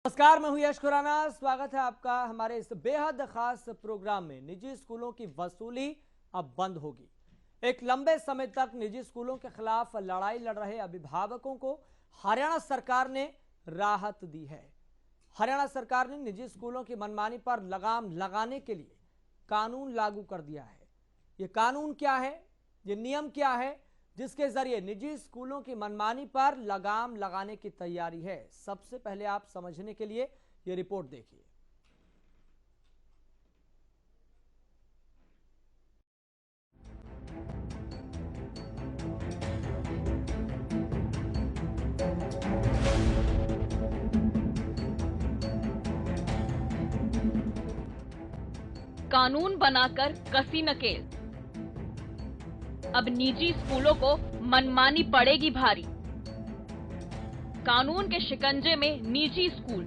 नमस्कार, मैं हूं यश खुराना। स्वागत है आपका हमारे इस बेहद खास प्रोग्राम में। निजी स्कूलों की वसूली अब बंद होगी। एक लंबे समय तक निजी स्कूलों के खिलाफ लड़ाई लड़ रहे अभिभावकों को हरियाणा सरकार ने राहत दी है। हरियाणा सरकार ने निजी स्कूलों की मनमानी पर लगाम लगाने के लिए कानून लागू कर दिया है। ये कानून क्या है, ये नियम क्या है जिसके जरिए निजी स्कूलों की मनमानी पर लगाम लगाने की तैयारी है? सबसे पहले आप समझने के लिए ये रिपोर्ट देखिए। कानून बनाकर कसी नकेल। अब निजी स्कूलों को मनमानी पड़ेगी भारी। कानून के शिकंजे में निजी स्कूल।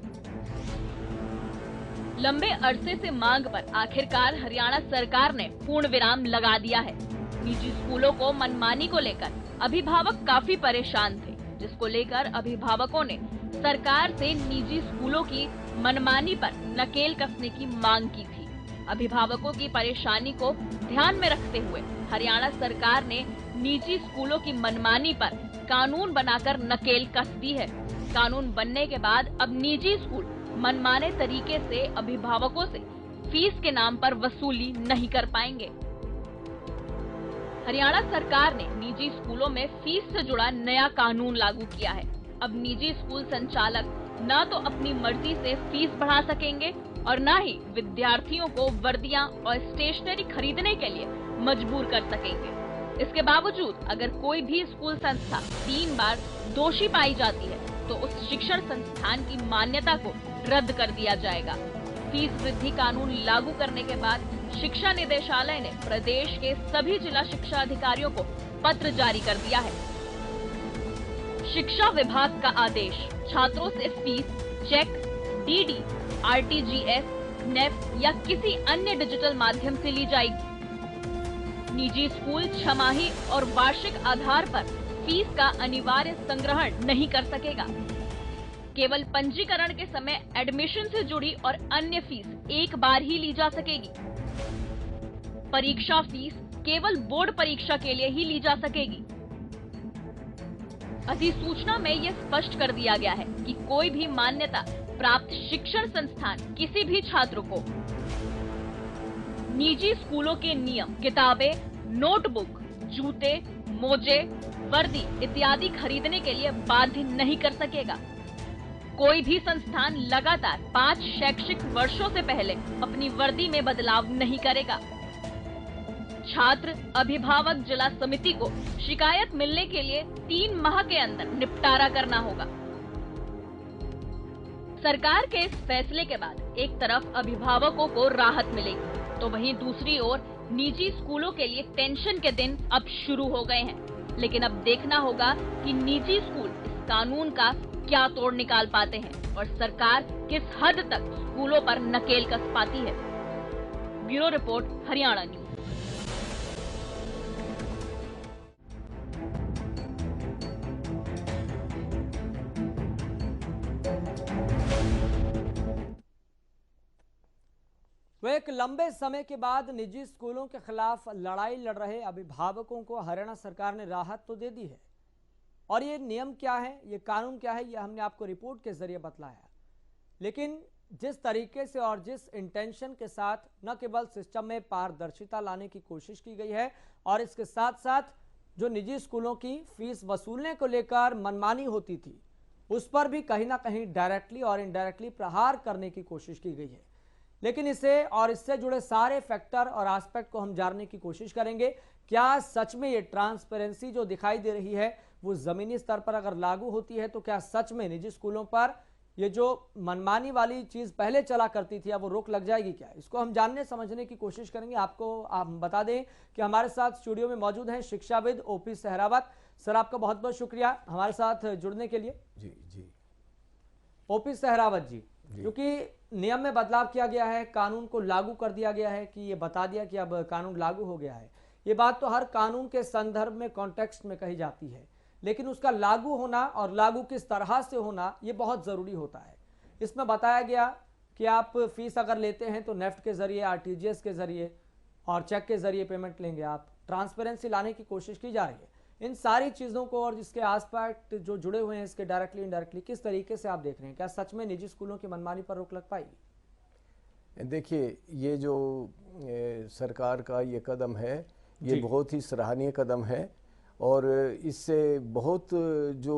लंबे अरसे से मांग पर आखिरकार हरियाणा सरकार ने पूर्ण विराम लगा दिया है। निजी स्कूलों को मनमानी को लेकर अभिभावक काफी परेशान थे, जिसको लेकर अभिभावकों ने सरकार से निजी स्कूलों की मनमानी पर नकेल कसने की मांग की थी। अभिभावकों की परेशानी को ध्यान में रखते हुए हरियाणा सरकार ने निजी स्कूलों की मनमानी पर कानून बनाकर नकेल कस दी है। कानून बनने के बाद अब निजी स्कूल मनमाने तरीके से अभिभावकों से फीस के नाम पर वसूली नहीं कर पाएंगे। हरियाणा सरकार ने निजी स्कूलों में फीस से जुड़ा नया कानून लागू किया है। अब निजी स्कूल संचालक न तो अपनी मर्जी से फीस बढ़ा सकेंगे और न ही विद्यार्थियों को वर्दियां और स्टेशनरी खरीदने के लिए मजबूर कर सकेंगे। इसके बावजूद अगर कोई भी स्कूल संस्था 3 बार दोषी पाई जाती है तो उस शिक्षण संस्थान की मान्यता को रद्द कर दिया जाएगा। फीस वृद्धि कानून लागू करने के बाद शिक्षा निदेशालय ने प्रदेश के सभी जिला शिक्षा अधिकारियों को पत्र जारी कर दिया है। शिक्षा विभाग का आदेश, छात्रों से फीस चेक, डीडी, आरटीजीएस, नेफ या किसी अन्य डिजिटल माध्यम से ली जाएगी। निजी स्कूल छमाही और वार्षिक आधार पर फीस का अनिवार्य संग्रहण नहीं कर सकेगा। केवल पंजीकरण के समय एडमिशन से जुड़ी और अन्य फीस एक बार ही ली जा सकेगी। परीक्षा फीस केवल बोर्ड परीक्षा के लिए ही ली जा सकेगी। अधिसूचना में यह स्पष्ट कर दिया गया है कि कोई भी मान्यता प्राप्त शिक्षण संस्थान किसी भी छात्र को निजी स्कूलों के नियम, किताबें, नोटबुक, जूते, मोजे, वर्दी इत्यादि खरीदने के लिए बाध्य नहीं कर सकेगा। कोई भी संस्थान लगातार 5 शैक्षिक वर्षों से पहले अपनी वर्दी में बदलाव नहीं करेगा। छात्र, अभिभावक जिला समिति को शिकायत मिलने के लिए 3 माह के अंदर निपटारा करना होगा। सरकार के इस फैसले के बाद एक तरफ अभिभावकों को राहत मिलेगी, तो वहीं दूसरी ओर निजी स्कूलों के लिए टेंशन के दिन अब शुरू हो गए हैं। लेकिन अब देखना होगा कि निजी स्कूल इस कानून का क्या तोड़ निकाल पाते हैं और सरकार किस हद तक स्कूलों पर नकेल कस पाती है। Bureau report, Haryana news. वो एक लंबे समय के बाद निजी स्कूलों के खिलाफ लड़ाई लड़ रहे अभिभावकों को हरियाणा सरकार ने राहत तो दे दी है। और ये नियम क्या है, ये कानून क्या है, ये हमने आपको रिपोर्ट के जरिए बतलाया। लेकिन जिस तरीके से और जिस इंटेंशन के साथ न केवल सिस्टम में पारदर्शिता लाने की कोशिश की गई है और इसके साथ साथ जो निजी स्कूलों की फीस वसूलने को लेकर मनमानी होती थी उस पर भी कहीं ना कहीं डायरेक्टली और इनडायरेक्टली प्रहार करने की कोशिश की गई है। लेकिन इसे और इससे जुड़े सारे फैक्टर और एस्पेक्ट को हम जानने की कोशिश करेंगे। क्या सच में ये ट्रांसपेरेंसी जो दिखाई दे रही है वो जमीनी स्तर पर अगर लागू होती है तो क्या सच में निजी स्कूलों पर ये जो मनमानी वाली चीज पहले चला करती थी अब वो रोक लग जाएगी क्या? इसको हम जानने समझने की कोशिश करेंगे। आपको हम बता दें कि हमारे साथ स्टूडियो में मौजूद हैं शिक्षाविद ओपी सहरावत। सर, आपका बहुत बहुत शुक्रिया हमारे साथ जुड़ने के लिए। जी ओपी सहरावत जी, क्योंकि नियम में बदलाव किया गया है, कानून को लागू कर दिया गया है कि ये बता दिया कि अब कानून लागू हो गया है। ये बात तो हर कानून के संदर्भ में, कॉन्टेक्स्ट में कही जाती है, लेकिन उसका लागू होना और लागू किस तरह से होना ये बहुत जरूरी होता है। इसमें बताया गया कि आप फीस अगर लेते हैं तो नेफ्ट के जरिए, आरटीजीएस के जरिए और चेक के जरिए पेमेंट लेंगे। आप ट्रांसपेरेंसी लाने की कोशिश की जा रही है। इन सारी चीज़ों को और जिसके आसपास जो जुड़े हुए हैं इसके डायरेक्टली इनडायरेक्टली किस तरीके से आप देख रहे हैं? क्या सच में निजी स्कूलों की मनमानी पर रोक लग पाएगी? देखिए, ये जो सरकार का ये कदम है, ये बहुत ही सराहनीय कदम है और इससे बहुत जो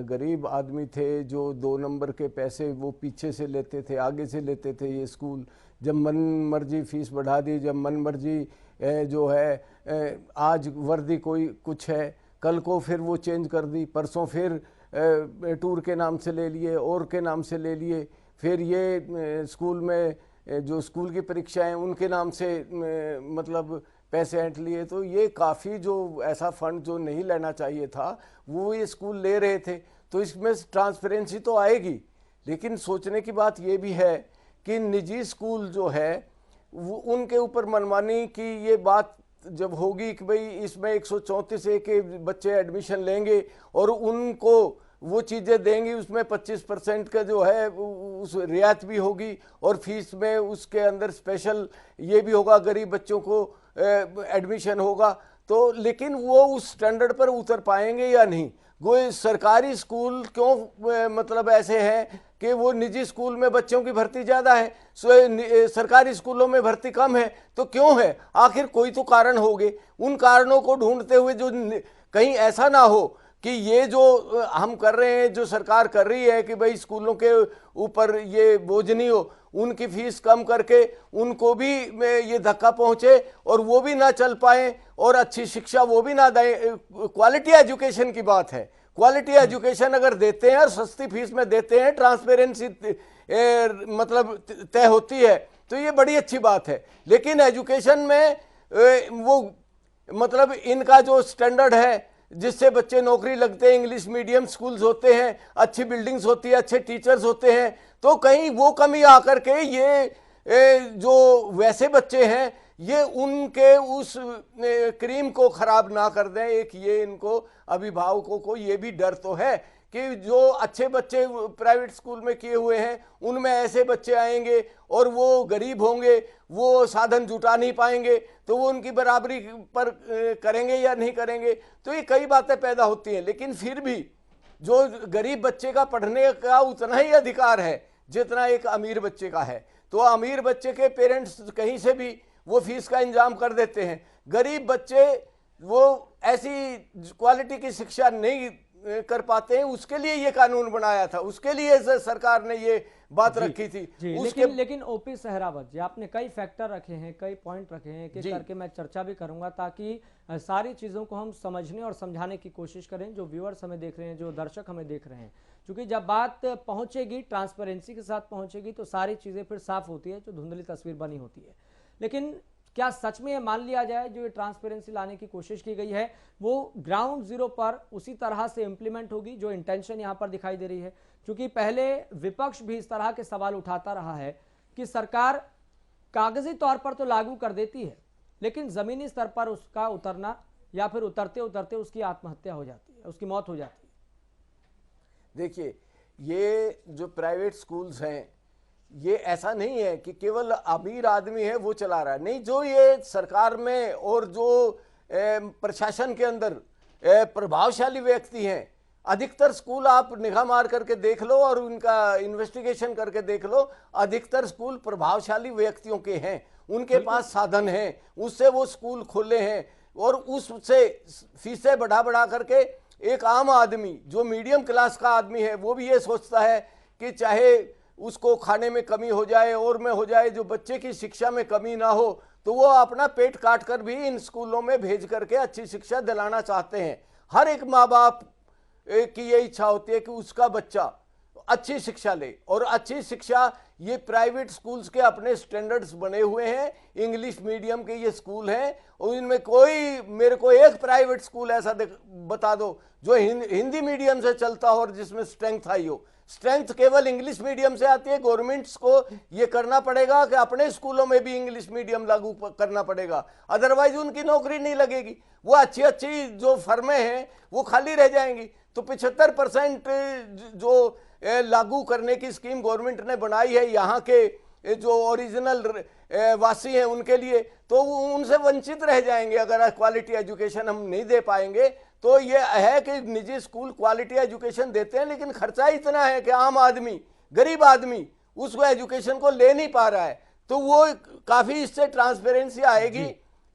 गरीब आदमी थे, जो 2 नंबर के पैसे वो पीछे से लेते थे, आगे से लेते थे, ये स्कूल जब मन मर्जी फीस बढ़ा दी, जब मन मर्जी जो है आज वर्दी कोई कुछ है, कल को फिर वो चेंज कर दी, परसों फिर टूर के नाम से ले लिए और के नाम से ले लिए, फिर ये स्कूल में जो स्कूल की परीक्षाएं उनके नाम से मतलब पैसे ऐंठ लिए। तो ये काफ़ी जो ऐसा फंड जो नहीं लेना चाहिए था वो ये स्कूल ले रहे थे। तो इसमें ट्रांसपेरेंसी तो आएगी, लेकिन सोचने की बात ये भी है कि निजी स्कूल जो है वो उनके ऊपर मनमानी की ये बात जब होगी कि भाई इसमें 134 के बच्चे एडमिशन लेंगे और उनको वो चीज़ें देंगी, उसमें 25% का जो है उस रियायत भी होगी और फीस में उसके अंदर स्पेशल ये भी होगा, गरीब बच्चों को एडमिशन होगा। तो लेकिन वो उस स्टैंडर्ड पर उतर पाएंगे या नहीं? वो सरकारी स्कूल क्यों मतलब ऐसे हैं कि वो निजी स्कूल में बच्चों की भर्ती ज़्यादा है, सरकारी स्कूलों में भर्ती कम है? तो क्यों है? आखिर कोई तो कारण होंगे। उन कारणों को ढूंढते हुए जो कहीं ऐसा ना हो कि ये जो हम कर रहे हैं, जो सरकार कर रही है कि भाई स्कूलों के ऊपर ये बोझ नहीं हो, उनकी फीस कम करके उनको भी ये धक्का पहुंचे और वो भी ना चल पाए और अच्छी शिक्षा वो भी ना दें। क्वालिटी एजुकेशन की बात है। क्वालिटी एजुकेशन अगर देते हैं और सस्ती फीस में देते हैं, ट्रांसपेरेंसी मतलब तय होती है, तो ये बड़ी अच्छी बात है। लेकिन एजुकेशन में वो मतलब इनका जो स्टैंडर्ड है जिससे बच्चे नौकरी लगते हैं, इंग्लिश मीडियम स्कूल्स होते हैं, अच्छी बिल्डिंग्स होती है, अच्छे टीचर्स होते हैं, तो कहीं वो कमी आकर के ये जो वैसे बच्चे हैं ये उनके उस क्रीम को खराब ना कर दें। एक ये इनको अभिभावकों को ये भी डर तो है कि जो अच्छे बच्चे प्राइवेट स्कूल में किए हुए हैं उनमें ऐसे बच्चे आएंगे और वो गरीब होंगे, वो साधन जुटा नहीं पाएंगे, तो वो उनकी बराबरी पर करेंगे या नहीं करेंगे। तो ये कई बातें पैदा होती हैं। लेकिन फिर भी जो गरीब बच्चे का पढ़ने का उतना ही अधिकार है जितना एक अमीर बच्चे का है। तो अमीर बच्चे के पेरेंट्स कहीं से भी वो फीस का इंतजाम कर देते हैं। गरीब बच्चे वो ऐसी क्वालिटी की शिक्षा नहीं कर पाते हैं, उसके लिए ये कानून बनाया था, उसके लिए सरकार ने ये बात रखी थी। लेकिन ओपी सहरावत जी, आपने कई फैक्टर रखे हैं, कई पॉइंट रखे हैं कि करके मैं चर्चा भी करूंगा ताकि सारी चीज़ों को हम समझने और समझाने की कोशिश करें, जो व्यूअर्स हमें देख रहे हैं, जो दर्शक हमें देख रहे हैं। क्योंकि जब बात पहुंचेगी, ट्रांसपेरेंसी के साथ पहुंचेगी, तो सारी चीज़ें फिर साफ होती है, जो धुंधली तस्वीर बनी होती है। लेकिन क्या सच में ये मान लिया जाए जो ये ट्रांसपेरेंसी लाने की कोशिश की गई है वो ग्राउंड जीरो पर उसी तरह से इंप्लीमेंट होगी जो इंटेंशन यहाँ पर दिखाई दे रही है? क्योंकि पहले विपक्ष भी इस तरह के सवाल उठाता रहा है कि सरकार कागजी तौर पर तो लागू कर देती है, लेकिन जमीनी स्तर पर उसका उतरना या फिर उतरते उतरते उसकी आत्महत्या हो जाती है, उसकी मौत हो जाती है। देखिए, ये जो प्राइवेट स्कूल्स हैं ये ऐसा नहीं है कि केवल अमीर आदमी है वो चला रहा है, नहीं, जो ये सरकार में और जो प्रशासन के अंदर प्रभावशाली व्यक्ति हैं, अधिकतर स्कूल आप निगाह मार करके देख लो और उनका इन्वेस्टिगेशन करके देख लो, अधिकतर स्कूल प्रभावशाली व्यक्तियों के हैं, उनके पास साधन हैं, उससे वो स्कूल खोले हैं और उससे फीसें बढ़ा बढ़ा करके एक आम आदमी जो मीडियम क्लास का आदमी है वो भी ये सोचता है कि चाहे उसको खाने में कमी हो जाए और में हो जाए, जो बच्चे की शिक्षा में कमी ना हो, तो वो अपना पेट काट कर भी इन स्कूलों में भेज करके अच्छी शिक्षा दिलाना चाहते हैं। हर एक माँ बाप की ये इच्छा होती है कि उसका बच्चा अच्छी शिक्षा ले, और अच्छी शिक्षा ये प्राइवेट स्कूल्स के अपने स्टैंडर्ड्स बने हुए हैं, इंग्लिश मीडियम के ये स्कूल हैं, और इनमें कोई मेरे को एक प्राइवेट स्कूल ऐसा बता दो जो हिंदी मीडियम से चलता हो और जिसमें स्ट्रेंथ आई हो। स्ट्रेंथ केवल इंग्लिश मीडियम से आती है। गवर्नमेंट्स को ये करना पड़ेगा कि अपने स्कूलों में भी इंग्लिश मीडियम लागू करना पड़ेगा, अदरवाइज उनकी नौकरी नहीं लगेगी। वो अच्छी अच्छी जो फर्में हैं वो खाली रह जाएंगी। तो 75% जो लागू करने की स्कीम गवर्नमेंट ने बनाई है यहाँ के जो ओरिजिनल वासी हैं उनके लिए, तो वो उनसे वंचित रह जाएंगे अगर क्वालिटी एजुकेशन हम नहीं दे पाएंगे। तो ये है कि निजी स्कूल क्वालिटी एजुकेशन देते हैं, लेकिन खर्चा इतना है कि आम आदमी, गरीब आदमी उसको एजुकेशन को ले नहीं पा रहा है। तो वो काफी इससे ट्रांसपेरेंसी आएगी,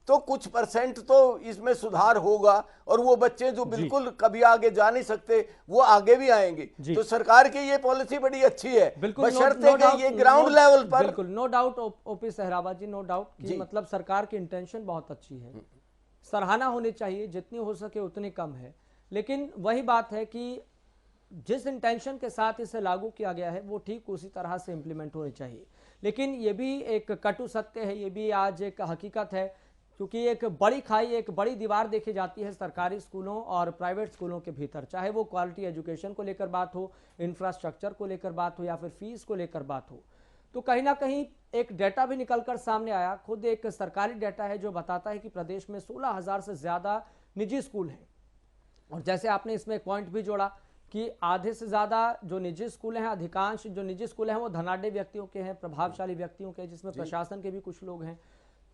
तो कुछ परसेंट तो इसमें सुधार होगा और वो बच्चे जो बिल्कुल कभी आगे जा नहीं सकते वो आगे भी आएंगे। तो सरकार की ये पॉलिसी बड़ी अच्छी है, बशर्ते कि ये ग्राउंड लेवल पर। बिल्कुल, नो डाउट ओपी सहरावत जी, नो डाउट कि मतलब सरकार की इंटेंशन बहुत अच्छी है, सराहना होनी चाहिए, जितनी हो सके उतनी कम है। लेकिन वही बात है कि जिस इंटेंशन के साथ इसे लागू किया गया है वो ठीक उसी तरह से इम्प्लीमेंट होनी चाहिए। लेकिन ये भी एक कटु सत्य है, ये भी आज एक हकीकत है, क्योंकि एक बड़ी खाई, एक बड़ी दीवार देखी जाती है सरकारी स्कूलों और प्राइवेट स्कूलों के भीतर, चाहे वो क्वालिटी एजुकेशन को लेकर बात हो, इंफ्रास्ट्रक्चर को लेकर बात हो या फिर फीस को लेकर बात हो। तो कहीं ना कहीं एक डेटा भी निकलकर सामने आया, खुद एक सरकारी डेटा है जो बताता है कि प्रदेश में 16,000 से ज़्यादा निजी स्कूल हैं। और जैसे आपने इसमें एक पॉइंट भी जोड़ा कि आधे से ज़्यादा जो निजी स्कूल हैं, अधिकांश जो निजी स्कूल हैं वो धनाढ़ व्यक्तियों के हैं, प्रभावशाली व्यक्तियों के, जिसमें प्रशासन के भी कुछ लोग हैं।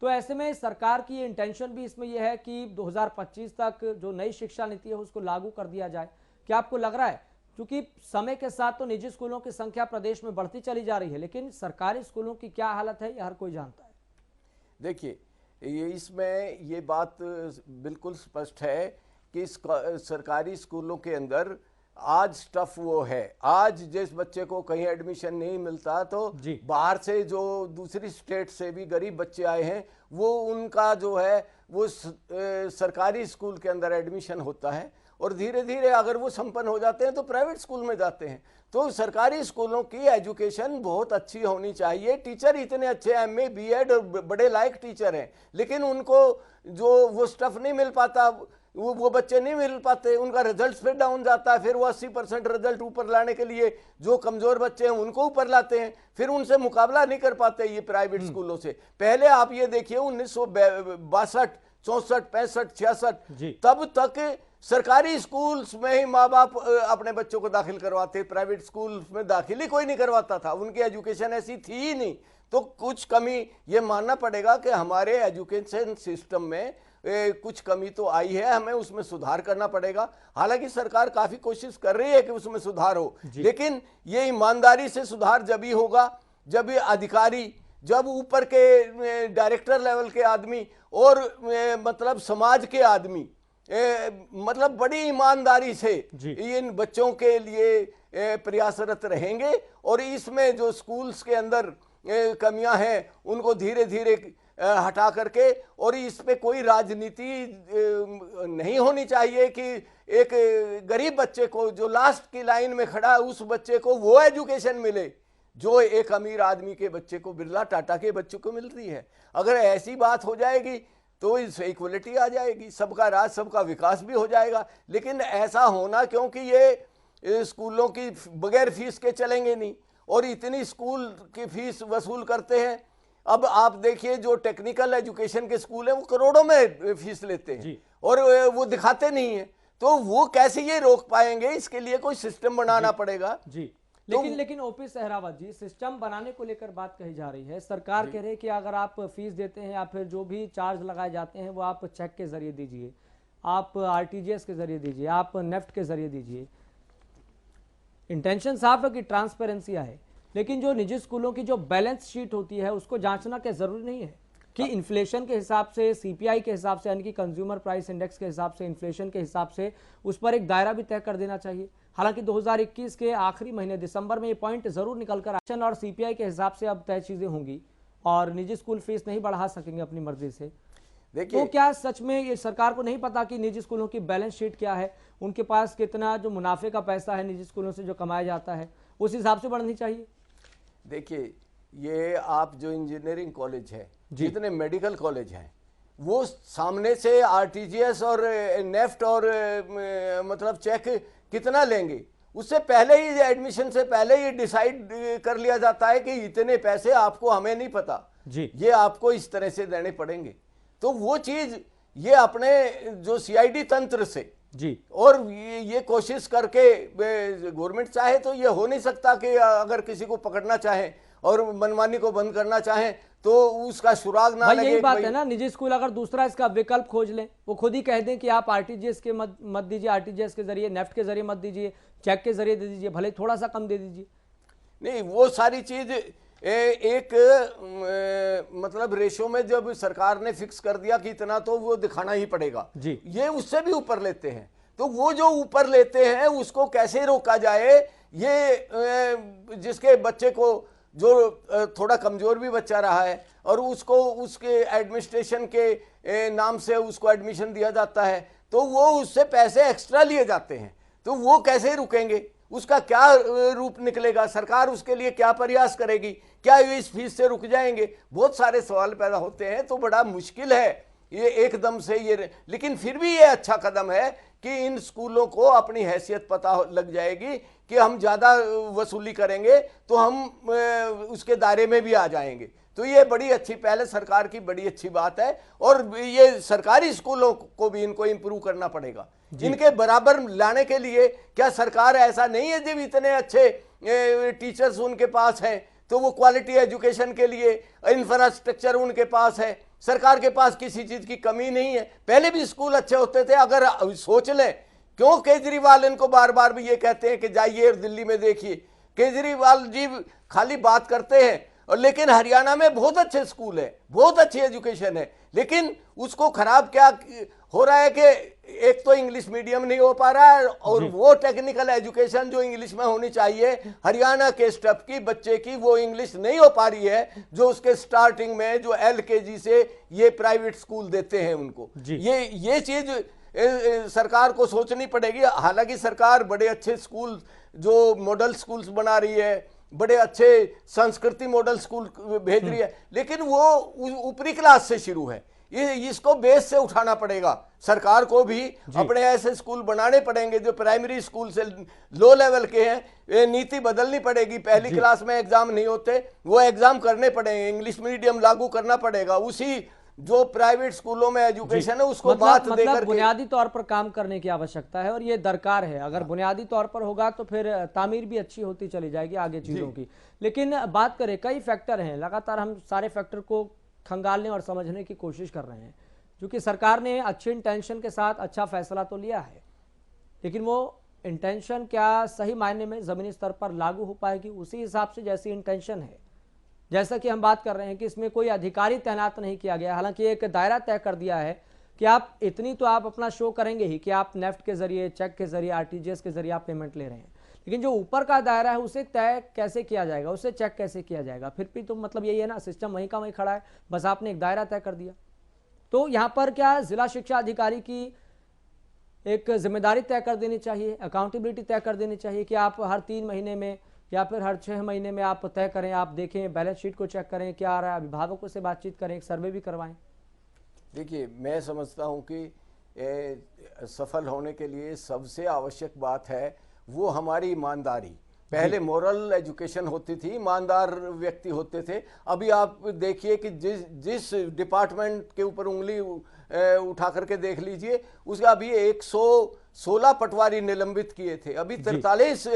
तो ऐसे में सरकार की इंटेंशन भी इसमें यह है कि 2025 तक जो नई शिक्षा नीति है उसको लागू कर दिया जाए। क्या आपको लग रहा है, क्योंकि समय के साथ तो निजी स्कूलों की संख्या प्रदेश में बढ़ती चली जा रही है, लेकिन सरकारी स्कूलों की क्या हालत है ये हर कोई जानता है। देखिए, ये इसमें ये बात बिल्कुल स्पष्ट है कि सरकारी स्कूलों के अंदर आज टफ वो है। आज जिस बच्चे को कहीं एडमिशन नहीं मिलता तो बाहर से जो दूसरी स्टेट से भी गरीब बच्चे आए हैं वो उनका जो है वो सरकारी स्कूल के अंदर एडमिशन होता है, और धीरे धीरे अगर वो संपन्न हो जाते हैं तो प्राइवेट स्कूल में जाते हैं। तो सरकारी स्कूलों की एजुकेशन बहुत अच्छी होनी चाहिए। टीचर इतने अच्छे MA BEd और बड़े लायक टीचर हैं, लेकिन उनको जो वो स्टफ नहीं मिल पाता, वो बच्चे नहीं मिल पाते, उनका रिजल्ट फिर डाउन जाता है। फिर वो 80% रिजल्ट ऊपर लाने के लिए जो कमजोर बच्चे हैं उनको ऊपर लाते हैं, फिर उनसे मुकाबला नहीं कर पाते ये प्राइवेट स्कूलों से। पहले आप ये देखिए 1962, 64, 65, 66 तब तक सरकारी स्कूल्स में ही माँ बाप अपने बच्चों को दाखिल करवाते, प्राइवेट स्कूल्स में दाखिल ही कोई नहीं करवाता था, उनकी एजुकेशन ऐसी थी ही नहीं। तो कुछ कमी ये मानना पड़ेगा कि हमारे एजुकेशन सिस्टम में कुछ कमी तो आई है, हमें उसमें सुधार करना पड़ेगा। हालांकि सरकार काफी कोशिश कर रही है कि उसमें सुधार हो, लेकिन ये ईमानदारी से सुधार जब ही होगा जब ये अधिकारी, जब ऊपर के डायरेक्टर लेवल के आदमी और मतलब समाज के आदमी मतलब बड़ी ईमानदारी से इन बच्चों के लिए प्रयासरत रहेंगे और इसमें जो स्कूल्स के अंदर कमियां हैं उनको धीरे धीरे हटा करके, और इस पे कोई राजनीति नहीं होनी चाहिए कि एक गरीब बच्चे को जो लास्ट की लाइन में खड़ा है उस बच्चे को वो एजुकेशन मिले जो एक अमीर आदमी के बच्चे को, बिरला टाटा के बच्चों को मिल रही है। अगर ऐसी बात हो जाएगी तो इससे इक्वलिटी आ जाएगी, सबका राज सबका विकास भी हो जाएगा। लेकिन ऐसा होना, क्योंकि ये स्कूलों की बगैर फीस के चलेंगे नहीं और इतनी स्कूल की फीस वसूल करते हैं। अब आप देखिए जो टेक्निकल एजुकेशन के स्कूल हैं वो करोड़ों में फीस लेते हैं और वो दिखाते नहीं है, तो वो कैसे ये रोक पाएंगे? इसके लिए कोई सिस्टम बनाना पड़ेगा जी। लेकिन ओपी सहरावत जी, सिस्टम बनाने को लेकर बात कही जा रही है। सरकार कह रही है कि अगर आप फीस देते हैं या फिर जो भी चार्ज लगाए जाते हैं वो आप चेक के जरिए दीजिए, आप RTGS के जरिए दीजिए, आप नेफ्ट के जरिए दीजिए। इंटेंशन साफ है कि ट्रांसपेरेंसी आए, लेकिन जो निजी स्कूलों की जो बैलेंस शीट होती है उसको जांचना क्या जरूरी नहीं है कि इन्फ्लेशन के हिसाब से, CPI के हिसाब से, यानी कि कंज्यूमर प्राइस इंडेक्स के हिसाब से, इन्फ्लेशन के हिसाब से उस पर एक दायरा भी तय कर देना चाहिए। हालांकि 2021 के आखिरी महीने दिसंबर में ये पॉइंट जरूर निकलकर एक्शन और CPI के हिसाब से अब तय चीजें होंगी और निजी स्कूल फीस नहीं बढ़ा सकेंगे अपनी मर्जी से। देखिए, तो क्या सच में ये सरकार को नहीं पता कि निजी स्कूलों की बैलेंस शीट क्या है, उनके पास कितना जो मुनाफे का पैसा है निजी स्कूलों से जो कमाया जाता है उस हिसाब से बढ़नी चाहिए? देखिए, ये आप जो इंजीनियरिंग कॉलेज है, जितने मेडिकल कॉलेज हैं, वो सामने से RTGS और नेफ्ट और मतलब चेक कितना लेंगे? उससे पहले ही, एडमिशन से पहले ही डिसाइड कर लिया जाता है कि इतने पैसे आपको, हमें नहीं पता जी, ये आपको इस तरह से देने पड़ेंगे। तो वो चीज ये अपने जो सीआईडी तंत्र से जी, और ये कोशिश करके गवर्नमेंट चाहे तो ये हो नहीं सकता कि अगर किसी को पकड़ना चाहे और मनमानी को बंद करना चाहे तो उसका सुराग ना लगे। यही बात है ना, निजी स्कूल अगर दूसरा इसका विकल्प खोज लें, वो खुद ही कह दें कि आप आरटीजीएस के मत दीजिए, आरटीजीएस के जरिए, नेफ्ट के जरिए मत दीजिए, चेक के जरिए दे दीजिए, भले थोड़ा सा कम दे दीजिए। नहीं, वो सारी चीज एक मतलब रेशो में जब सरकार ने फिक्स कर दिया कि इतना तो वो दिखाना ही पड़ेगा जी, ये उससे भी ऊपर लेते हैं। तो वो जो ऊपर लेते हैं उसको कैसे रोका जाए, ये जिसके बच्चे को, जो थोड़ा कमजोर भी बच्चा रहा है और उसको उसके एडमिनिस्ट्रेशन के नाम से उसको एडमिशन दिया जाता है तो वो उससे पैसे एक्स्ट्रा लिए जाते हैं, तो वो कैसे रुकेंगे, उसका क्या रूप निकलेगा, सरकार उसके लिए क्या प्रयास करेगी, क्या ये इस फीस से रुक जाएंगे, बहुत सारे सवाल पैदा होते हैं। तो बड़ा मुश्किल है ये एकदम से ये, लेकिन फिर भी ये अच्छा कदम है कि इन स्कूलों को अपनी हैसियत पता लग जाएगी कि हम ज़्यादा वसूली करेंगे तो हम उसके दायरे में भी आ जाएंगे। तो ये बड़ी अच्छी पहले सरकार की बड़ी अच्छी बात है और ये सरकारी स्कूलों को भी इनको इम्प्रूव करना पड़ेगा, इनके बराबर लाने के लिए। क्या सरकार ऐसा नहीं है जब इतने अच्छे टीचर्स उनके पास हैं तो वो क्वालिटी एजुकेशन के लिए इंफ्रास्ट्रक्चर उनके पास है, सरकार के पास किसी चीज की कमी नहीं है। पहले भी स्कूल अच्छे होते थे। अगर सोच लें क्यों केजरीवाल इनको बार बार भी ये कहते हैं कि जाइए दिल्ली में देखिए, केजरीवाल जी खाली बात करते हैं और लेकिन हरियाणा में बहुत अच्छे स्कूल है, बहुत अच्छी एजुकेशन है, लेकिन उसको खराब क्या हो रहा है कि एक तो इंग्लिश मीडियम नहीं हो पा रहा है और वो टेक्निकल एजुकेशन जो इंग्लिश में होनी चाहिए हरियाणा के स्टेप की बच्चे की वो इंग्लिश नहीं हो पा रही है, जो उसके स्टार्टिंग में जो एलकेजी से ये प्राइवेट स्कूल देते हैं उनको। ये चीज सरकार को सोचनी पड़ेगी। हालांकि सरकार बड़े अच्छे स्कूल जो मॉडल स्कूल्स बना रही है, बड़े अच्छे संस्कृति मॉडल स्कूल भेज रही है, लेकिन वो ऊपरी क्लास से शुरू है, ये इसको बेस से उठाना पड़ेगा। सरकार को भी अपने ऐसे स्कूल बनाने पड़ेंगे जो प्राइमरी स्कूल से लो लेवल के हैं। ये नीति बदलनी पड़ेगी, पहली क्लास में एग्जाम नहीं होते, वो एग्जाम करने पड़ेंगे, इंग्लिश मीडियम लागू करना पड़ेगा, उसी जो प्राइवेट स्कूलों में एजुकेशन है उसको बात देकर बुनियादी तौर पर काम करने की आवश्यकता है और ये दरकार है। अगर बुनियादी तौर पर होगा तो फिर तामीर भी अच्छी होती चली जाएगी आगे चीजों की। लेकिन बात करें, कई फैक्टर हैं, लगातार हम सारे फैक्टर को खंगालने और समझने की कोशिश कर रहे हैं, क्योंकि सरकार ने अच्छी इंटेंशन के साथ अच्छा फैसला तो लिया है, लेकिन वो इंटेंशन क्या सही मायने में जमीनी स्तर पर लागू हो पाएगी उसी हिसाब से जैसी इंटेंशन है। जैसा कि हम बात कर रहे हैं कि इसमें कोई अधिकारी तैनात नहीं किया गया, हालांकि एक दायरा तय कर दिया है कि आप इतनी तो आप अपना शो करेंगे ही कि आप नेफ्ट के जरिए, चेक के जरिए, आरटीजीएस के जरिए आप पेमेंट ले रहे हैं, लेकिन जो ऊपर का दायरा है उसे तय कैसे किया जाएगा, उसे चेक कैसे किया जाएगा। फिर भी तो मतलब यही है ना, सिस्टम वहीं का वहीं खड़ा है, बस आपने एक दायरा तय कर दिया। तो यहाँ पर क्या जिला शिक्षा अधिकारी की एक जिम्मेदारी तय कर देनी चाहिए, अकाउंटेबिलिटी तय कर देनी चाहिए कि आप हर 3 महीने में या फिर हर 6 महीने में आप तय करें, आप देखें, बैलेंस शीट को चेक करें क्या आ रहा है, अभिभावकों से बातचीत करें, एक सर्वे भी करवाएं। देखिए, मैं समझता हूं कि सफल होने के लिए सबसे आवश्यक बात है वो हमारी ईमानदारी। पहले मोरल एजुकेशन होती थी, ईमानदार व्यक्ति होते थे। अभी आप देखिए कि जिस डिपार्टमेंट के ऊपर उंगली उठा करके देख लीजिए, उसका अभी 116 पटवारी निलंबित किए थे, अभी 43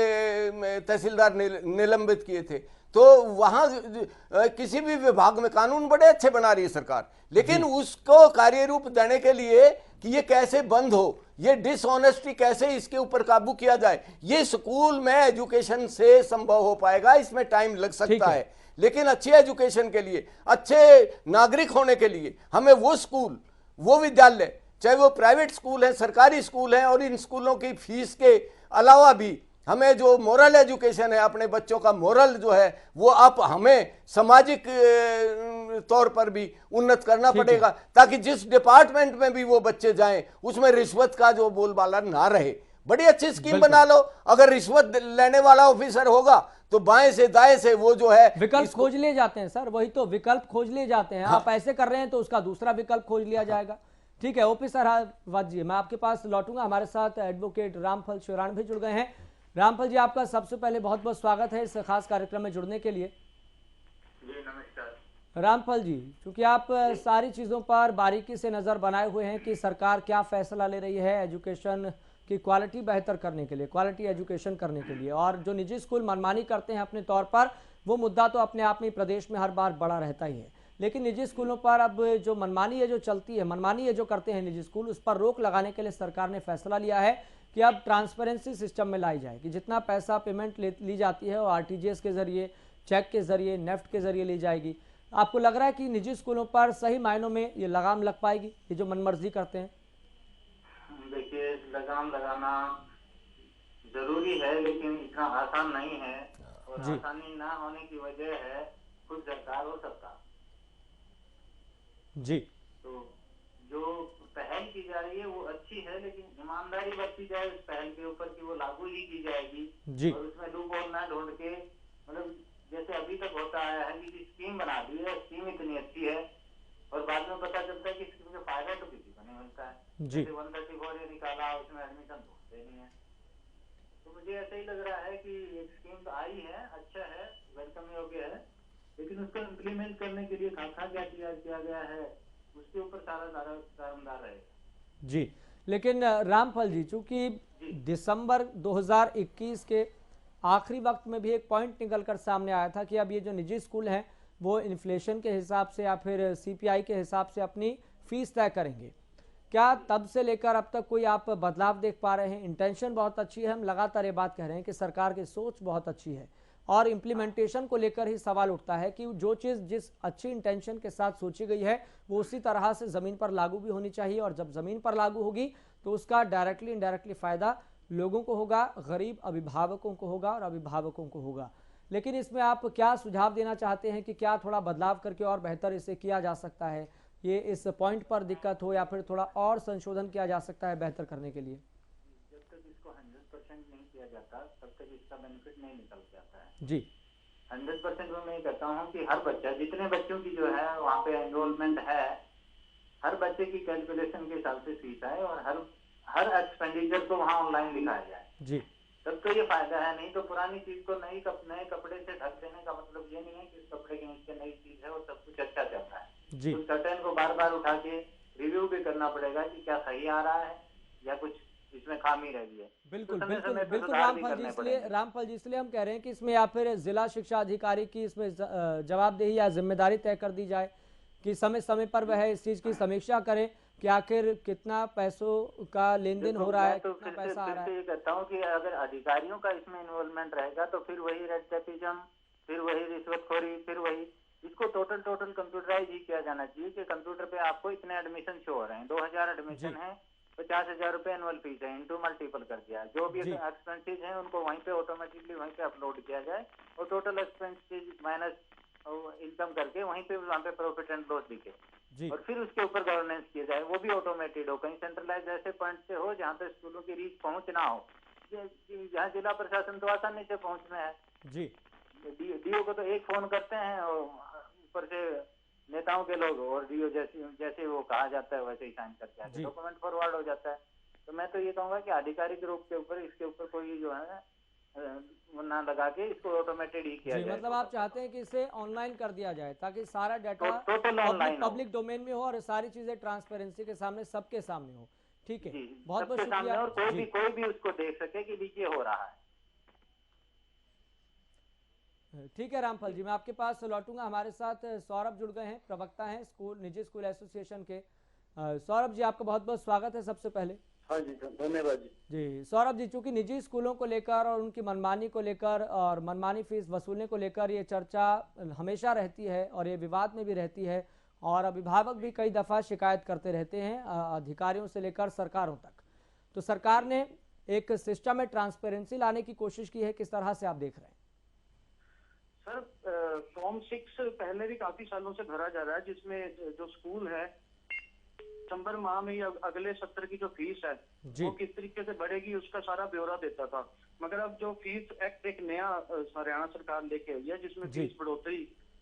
तहसीलदार निलंबित किए थे। तो वहां किसी भी विभाग में कानून बड़े अच्छे बना रही है सरकार, लेकिन उसको कार्य रूप देने के लिए कि ये कैसे बंद हो, ये डिसऑनेस्टी कैसे इसके ऊपर काबू किया जाए, ये स्कूल में एजुकेशन से संभव हो पाएगा। इसमें टाइम लग सकता है, लेकिन अच्छी एजुकेशन के लिए, अच्छे नागरिक होने के लिए हमें वो स्कूल, वो विद्यालय, चाहे वो प्राइवेट स्कूल है, सरकारी स्कूल है, और इन स्कूलों की फीस के अलावा भी हमें जो मोरल एजुकेशन है, अपने बच्चों का मोरल जो है वो आप हमें सामाजिक तौर पर भी उन्नत करना पड़ेगा, ताकि जिस डिपार्टमेंट में भी वो बच्चे जाएं उसमें रिश्वत का जो बोलबाला ना रहे। बड़ी अच्छी स्कीम बना लो, अगर रिश्वत लेने वाला ऑफिसर होगा तो बाएं से दाएं से वो जो है विकल्प खोज लिए जाते हैं। सर वही तो, विकल्प खोज लिए जाते हैं। आप ऐसे कर रहे हैं तो उसका दूसरा विकल्प खोज लिया जाएगा। ठीक है, ओपी सर जी, मैं आपके पास लौटूंगा। हमारे साथ एडवोकेट रामफल शिवराण भी जुड़ गए हैं। रामफल जी, आपका सबसे पहले बहुत बहुत स्वागत है इस खास कार्यक्रम में जुड़ने के लिए। जी नमस्कार। रामफल जी, क्योंकि आप सारी चीज़ों पर बारीकी से नज़र बनाए हुए हैं कि सरकार क्या फैसला ले रही है एजुकेशन की क्वालिटी बेहतर करने के लिए, क्वालिटी एजुकेशन करने के लिए, और जो निजी स्कूल मनमानी करते हैं अपने तौर पर, वो मुद्दा तो अपने आप में प्रदेश में हर बार बड़ा रहता ही है। लेकिन निजी स्कूलों पर अब जो मनमानी है जो चलती है, मनमानी है जो करते हैं निजी स्कूल, उस पर रोक लगाने के लिए सरकार ने फैसला लिया है कि अब ट्रांसपेरेंसी सिस्टम में लाई जाए कि जितना पैसा पेमेंट ली जाती है वो आरटीजीएस के जरिए, चेक के जरिए, नेफ्ट के जरिए ली जाएगी। आपको लग रहा है कि निजी स्कूलों पर सही मायनों में ये लगाम लग पाएगी, ये जो मनमर्जी करते हैं? देखिए, लगाम लगाना जरूरी है लेकिन इतना आसान नहीं है, और जी। आसानी ना होने की वजह है खुद सरकार और सबका। जी। तो जो पहल की जा रही है वो अच्छी है, लेकिन ईमानदारी बरती जाए उस पहल के ऊपर कि वो लागू ही की जाएगी जी। और उसमें लूप होल ना ढूंढ के, मतलब जैसे अभी तक होता आया है कि स्कीम बना दी है, स्कीम इतनी अच्छी है और बाद में पता चलता है कि स्कीम का फायदा तो किसी को नहीं मिलता है। जी। 134 ये निकाला, उसमें एडमिशन ढूंढते नहीं है। तो मुझे ऐसा ही लग रहा है कि एक स्कीम तो आई है, अच्छा है, वेलकम योग्य है, लेकिन उसको इम्प्लीमेंट करने के लिए खाका क्या किया गया है उसके ऊपर सारा दारोमदार रहेगा। जी, लेकिन रामफल जी, चूंकि दिसंबर 2021 के आखिरी वक्त में भी एक पॉइंट निकलकर सामने आया था कि अब ये जो निजी स्कूल हैं वो इन्फ्लेशन के हिसाब से या फिर सीपीआई के हिसाब से अपनी फीस तय करेंगे। क्या तब से लेकर अब तक कोई आप बदलाव देख पा रहे हैं? इंटेंशन बहुत अच्छी है, हम लगातार ये बात कह रहे हैं कि सरकार की सोच बहुत अच्छी है, और इम्प्लीमेंटेशन को लेकर ही सवाल उठता है कि जो चीज़ जिस अच्छी इंटेंशन के साथ सोची गई है वो उसी तरह से ज़मीन पर लागू भी होनी चाहिए, और जब ज़मीन पर लागू होगी तो उसका डायरेक्टली इनडायरेक्टली फ़ायदा लोगों को होगा, गरीब अभिभावकों को होगा और अभिभावकों को होगा। लेकिन इसमें आप क्या सुझाव देना चाहते हैं कि क्या थोड़ा बदलाव करके और बेहतर इसे किया जा सकता है? ये इस पॉइंट पर दिक्कत हो या फिर थोड़ा और संशोधन किया जा सकता है बेहतर करने के लिए? जब तक इसको 100% नहीं किया जाता तब तक इसका बेनिफिट नहीं निकल के आता है। जी। 100% में मैं कहता हूँ कि हर बच्चा, जितने बच्चों की जो है वहाँ पे एनरोलमेंट है, हर बच्चे की कैलकुलेशन के हिसाब से फीस है और हर एक्सपेंडिचर को वहाँ ऑनलाइन लिखाया जाए। जी। तब तो ये फायदा है, नहीं तो पुरानी चीज को नए कपड़े से ढक देने का मतलब ये नहीं है कि इस कपड़े के नीचे नई चीज है और सब कुछ अच्छा चल रहा है। जी। उस कर्टेन को बार बार उठा के रिव्यू भी करना पड़ेगा कि क्या सही आ रहा है या कुछ इसमें खामी रह गई है। बिल्कुल तो समय बिल्कुल समय पे बिल्कुल सुधार भी रामफल जी, करने इसलिए पड़ेंगे। इसलिए हम कह रहे हैं कि इसमें या फिर जिला शिक्षा अधिकारी की इसमें जवाबदेही या जिम्मेदारी तय कर दी जाए कि समय समय पर वह इस चीज की समीक्षा करें कि आखिर कितना पैसों का लेन देन हो रहा है, तो कितना पैसा आ रहा है। ये कहता हूँ कि अगर अधिकारियों का इसमें इन्वॉल्वमेंट रहेगा तो फिर वही रेड टेपिज्म, फिर वही रिश्वतखोरी, फिर वही, इसको टोटल कंप्यूटराइज ही किया जाना चाहिए कि कंप्यूटर पे आपको इतने एडमिशन शो हो रहे हैं, 2000 एडमिशन है, 50,000 रुपए एनुअल फीस है, इंटू मल्टीपल कर दिया, जो भी एक्सपेंसेस हैं उनको वहीं पे ऑटोमेटिकली वहीं पे अपलोड किया जाए और टोटल एक्सपेंसेस माइनस इनकम करके वहीं पे वहाँ पे प्रॉफिट एंड लॉस दिखे और फिर उसके ऊपर गवर्नेंस किया जाए, वो भी ऑटोमेटेड हो, कहीं सेंट्रलाइज ऐसे पॉइंट से हो जहाँ पे स्कूलों की रीच पहुंच ना हो, जहाँ जिला प्रशासन तो आसानी से पहुंच में है। जी। डीओ को तो एक फोन करते हैं और ऊपर से नेताओं के लोग, और डीओ जैसे वो कहा जाता है वैसे ही साइन करके आके डॉक्यूमेंट फॉरवर्ड हो जाता है। तो मैं तो ये कहूंगा कि आधिकारिक रूप के ऊपर इसके ऊपर कोई जो है ना लगा के इसको ऑटोमेटेड ही किया जाए। मतलब आप चाहते हैं कि इसे ऑनलाइन कर दिया जाए ताकि सारा data total online public domain में हो और सारी चीजें ट्रांसपेरेंसी के सामने, सबके सामने हो। ठीक है, बहुत बहुत सामने, शुक्रिया। और कोई भी उसको देख सके कि नीचे हो रहा है। ठीक है रामफल जी, मैं आपके पास लौटूंगा। हमारे साथ सौरभ जुड़ गए हैं, प्रवक्ता हैं निजी स्कूल एसोसिएशन के। सौरभ जी, आपका बहुत बहुत स्वागत है सबसे पहले। हाँ जी, धन्यवाद जी। जी सौरभ जी, चूंकि निजी स्कूलों को लेकर और उनकी मनमानी को लेकर और मनमानी फीस वसूलने को लेकर ये चर्चा हमेशा रहती है और ये विवाद में भी रहती है, और अभिभावक भी कई दफ़ा शिकायत करते रहते हैं अधिकारियों से लेकर सरकारों तक। तो सरकार ने एक सिस्टम में ट्रांसपेरेंसी लाने की कोशिश की है, किस तरह से आप देख रहे हैं? सर, फॉर्म 6 पहले भी काफी सालों से भरा जा रहा है, जिसमें जो स्कूल है दिसंबर माह में या अगले सत्र की जो फीस है वो किस तरीके से बढ़ेगी उसका सारा ब्यौरा देता था। मगर अब जो फीस एक्ट एक नया हरियाणा सरकार लेके आई है जिसमें फीस बढ़ोतरी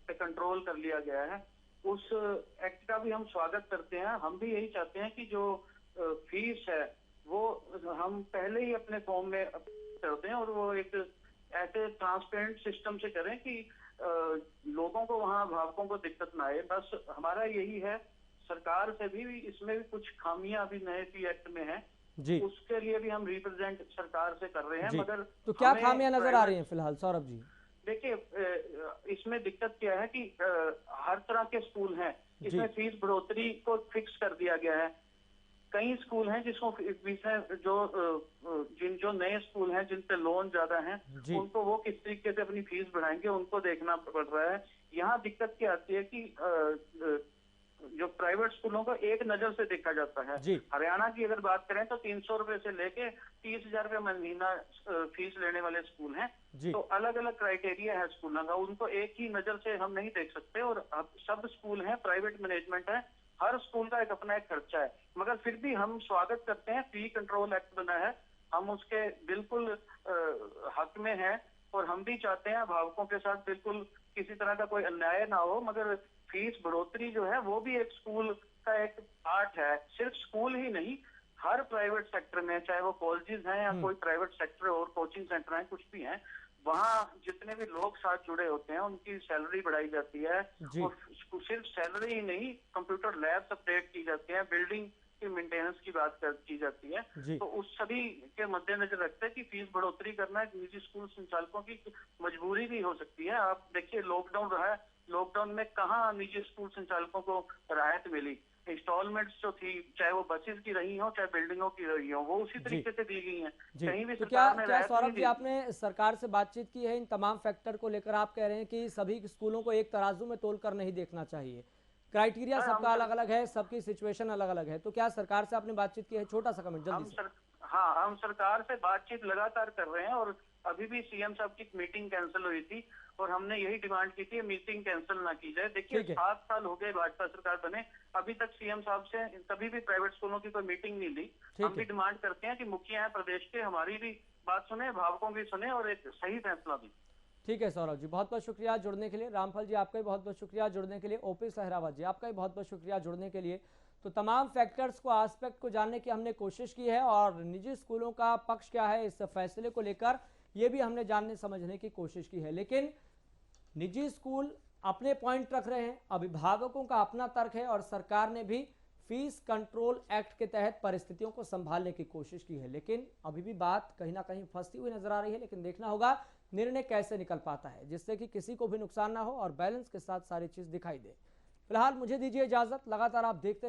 पे कंट्रोल कर लिया गया है, उस एक्ट का भी हम स्वागत करते हैं। हम भी यही चाहते हैं कि जो फीस है वो हम पहले ही अपने फॉर्म में करते हैं और वो एक ऐसे ट्रांसपेरेंट सिस्टम से करें कि लोगों को, वहाँ अभिभावकों को दिक्कत ना आए। बस हमारा यही है। सरकार से भी इसमें भी कुछ खामियां अभी नए फी एक्ट में है जी, उसके लिए भी हम रिप्रेजेंट सरकार से कर रहे हैं। जी। मगर तो क्या हमें खामियां नजर आ प्राइवेट- रही हैं फिलहाल सौरभ जी? देखिए, इसमें दिक्कत क्या है कि हर तरह के स्कूल हैं, इसमें जी। फीस बढ़ोतरी को फिक्स कर दिया गया है। कई स्कूल हैं जिसको फीस है, जो नए स्कूल हैं जिन पे लोन ज्यादा हैं, जी। उनको वो किस तरीके से अपनी फीस बढ़ाएंगे उनको देखना पड़ रहा है। यहाँ दिक्कत क्या आती है कि जो प्राइवेट स्कूलों को एक नजर से देखा जाता है। जी। हरियाणा की अगर बात करें तो 300 रुपए से लेके 30,000 रुपए महीना फीस लेने वाले स्कूल हैं। जी। तो अलग अलग क्राइटेरिया है स्कूलों का, उनको एक ही नजर से हम नहीं देख सकते। और अब सब स्कूल हैं, प्राइवेट मैनेजमेंट है, हर स्कूल का एक अपना एक खर्चा है। मगर फिर भी हम स्वागत करते हैं, फी कंट्रोल एक्ट बना है, हम उसके बिल्कुल हक में हैं और हम भी चाहते हैं अभिभावकों के साथ बिल्कुल किसी तरह का कोई अन्याय ना हो। मगर फीस बढ़ोतरी जो है वो भी एक स्कूल का एक पार्ट है। सिर्फ स्कूल ही नहीं, हर प्राइवेट सेक्टर में, चाहे वो कॉलेजेस हैं या कोई प्राइवेट सेक्टर और कोचिंग सेंटर हैं, कुछ भी हैं, वहाँ जितने भी लोग साथ जुड़े होते हैं उनकी सैलरी बढ़ाई जाती है। और सिर्फ सैलरी ही नहीं, कंप्यूटर लैब्स अपडेट की जाती है, बिल्डिंग की मेंटेनेंस की बात की जाती है। तो उस सभी के मद्देनजर रखते हैं कि फीस बढ़ोतरी करना एक निजी स्कूल संचालकों की मजबूरी भी हो सकती है। आप देखिए, लॉकडाउन रहा है, लॉकडाउन में कहाँ निजी स्कूल संचालकों को राहत मिली? इंस्टॉलमेंट्स जो थी, चाहे वो बसेस की रही हो चाहे बिल्डिंगों की रही हो, वो उसी तरीके से दी गई हैं। कहीं भी तो सरकार ने क्या राहत नहीं सौरभ जी दी। आपने सरकार से बातचीत की है इन तमाम फैक्टर को लेकर? आप कह रहे हैं कि सभी स्कूलों को एक तराजू में तोलकर नहीं देखना चाहिए, क्राइटेरिया सबका अलग अलग है, सबकी सिचुएशन अलग अलग है। तो क्या सरकार से आपने बातचीत की है? छोटा सा कमेंट जल्दी से। हम सरकार से बातचीत लगातार कर रहे हैं और अभी भी सीएम साहब की मीटिंग कैंसिल हुई थी और हमने यही डिमांड की थी मीटिंग कैंसिल ना की जाए। देखिए, 7 साल हो गए भाजपा सरकार बने, अभी तक सीएम साहब से कभी भी प्राइवेट स्कूलों की कोई मीटिंग नहीं ली। हम भी डिमांड करते हैं कि मुखिया है प्रदेश के, हमारी भी बात सुने, अभिभावकों की सुने और एक सही फैसला भी। ठीक है सौरभ जी, बहुत बहुत शुक्रिया जुड़ने के लिए। रामफल जी आपका भी बहुत बहुत शुक्रिया जुड़ने के लिए। ओपी सहरावत जी आपका भी बहुत बहुत शुक्रिया जुड़ने के लिए। तो तमाम फैक्टर्स को, एस्पेक्ट को जानने की हमने कोशिश की है और निजी स्कूलों का पक्ष क्या है इस फैसले को लेकर ये भी हमने जानने समझने की कोशिश की है। लेकिन निजी स्कूल अपने पॉइंट रख रहे हैं, अभिभावकों का अपना तर्क है और सरकार ने भी फीस कंट्रोल एक्ट के तहत परिस्थितियों को संभालने की कोशिश की है। लेकिन अभी भी बात कहीं ना कहीं फंसती हुई नजर आ रही है। लेकिन देखना होगा निर्णय कैसे निकल पाता है जिससे कि किसी को भी नुकसान ना हो और बैलेंस के साथ सारी चीज दिखाई दे। फिलहाल मुझे दीजिए इजाजत, लगातार आप देखते